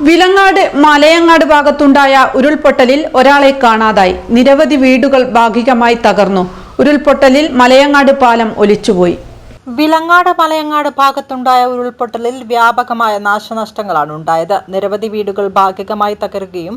വിലങ്ങാട് മലയങ്ങാട് ഭാഗത്തുണ്ടായ ഉരുൾപൊട്ടലിൽ ഒരാളെ കാണാതായി. നിരവധി വീടുകൾ ഭാഗികമായി തകർന്നു. ഉരുൾപൊട്ടലിൽ മലയങ്ങാട് പാലം ഒലിച്ചുപോയി. വിലങ്ങാട് മലയങ്ങാട് ഭാഗത്തുണ്ടായ ഉരുൾപൊട്ടലിൽ വ്യാപകമായ നാശനഷ്ടങ്ങളാണ് ഉണ്ടായത്. നിരവധി വീടുകൾ ഭാഗികമായി തകരുകയും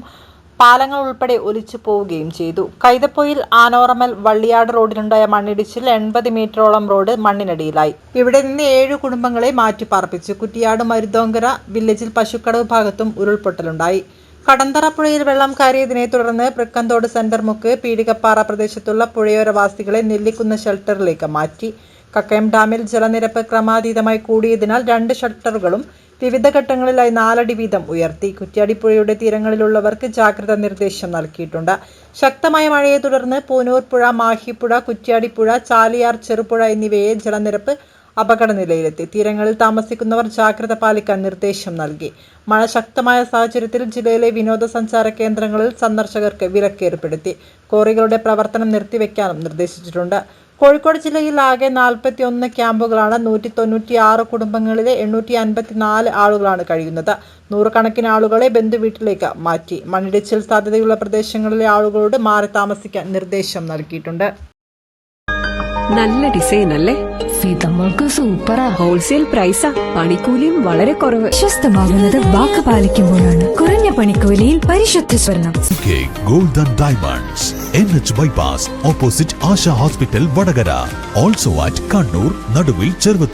പാലങ്ങൾ ഉൾപ്പെടെ ഒലിച്ചു പോവുകയും ചെയ്തു. കൈതപ്പൊയിൽ ആനോറമൽ വള്ളിയാട് റോഡിലുണ്ടായ മണ്ണിടിച്ചിൽ 80 മീറ്ററോളം റോഡ് മണ്ണിനടിയിലായി. ഇവിടെ നിന്ന് 7 കുടുംബങ്ങളെ മാറ്റിപ്പാർപ്പിച്ചു. കുറ്റിയാട് മരുതോങ്കര വില്ലേജിൽ പശുക്കടവ് ഭാഗത്തും ഉരുൾപൊട്ടലുണ്ടായി. കടന്തറ പുഴയിൽ വെള്ളം കയറിയതിനെ തുടർന്ന് തൃക്കന്തോട് സെന്റർ മുക്ക് പീടികപ്പാറ പ്രദേശത്തുള്ള പുഴയോരവാസികളെ നെല്ലിക്കുന്ന് ഷെൽട്ടറിലേക്ക് മാറ്റി. കക്കയം ഡാമിൽ ജലനിരപ്പ് ക്രമാതീതമായി കൂടിയതിനാൽ 2 ഷട്ടറുകളും വിവിധ ഘട്ടങ്ങളിലായി 4 അടി വീതം ഉയർത്തി. കുറ്റ്യാടിപ്പുഴയുടെ തീരങ്ങളിലുള്ളവർക്ക് ജാഗ്രതാ നിർദ്ദേശം നൽകിയിട്ടുണ്ട്. ശക്തമായ മഴയെ തുടർന്ന് പൂനൂർ പുഴ, മാഹിപ്പുഴ, കുറ്റ്യാടിപ്പുഴ, ചാലിയാർ, ചെറുപുഴ എന്നിവയെ ജലനിരപ്പ് അപകടനിലയിലെത്തി. തീരങ്ങളിൽ താമസിക്കുന്നവർ ജാഗ്രത പാലിക്കാൻ നിർദ്ദേശം നൽകി. മഴ ശക്തമായ സാഹചര്യത്തിൽ ജില്ലയിലെ വിനോദസഞ്ചാര കേന്ദ്രങ്ങളിൽ സന്ദർശകർക്ക് വിലക്കേർപ്പെടുത്തി. ക്വാറികളുടെ പ്രവർത്തനം നിർത്തിവെക്കാനും നിർദ്ദേശിച്ചിട്ടുണ്ട്. കോഴിക്കോട് ജില്ലയിൽ ആകെ 41 ക്യാമ്പുകളാണ്. 196 കുടുംബങ്ങളിലെ 854 ആളുകളാണ് കഴിയുന്നത്. 100 കണക്കിന് ആളുകളെ ബന്ധുവീട്ടിലേക്ക് മാറ്റി. മണ്ണിടിച്ചിൽ സാധ്യതയുള്ള പ്രദേശങ്ങളിലെ ആളുകളോട് മാറി താമസിക്കാൻ നിർദ്ദേശം നൽകിയിട്ടുണ്ട്. നല്ല ഡിസൈൻ അല്ലേ? സീതമ്മൾക്ക് സൂപ്പറാ. ഹോൾസെയിൽ പ്രൈസാ. പണിക്കൂലിയും വളരെ കുറവ്. വിശ്വസ്തമാകുന്നത് വാക്ക് പാലിക്കുമ്പോഴാണ്. കുറഞ്ഞ പണിക്കൂലിയിൽ പരിശുദ്ധ സ്വർണം. Golden diamonds, NH bypass opposite Asha hospital, Vadakara. Also at Kannur, നടുവിൽ, ചെറുവത്തൂർ.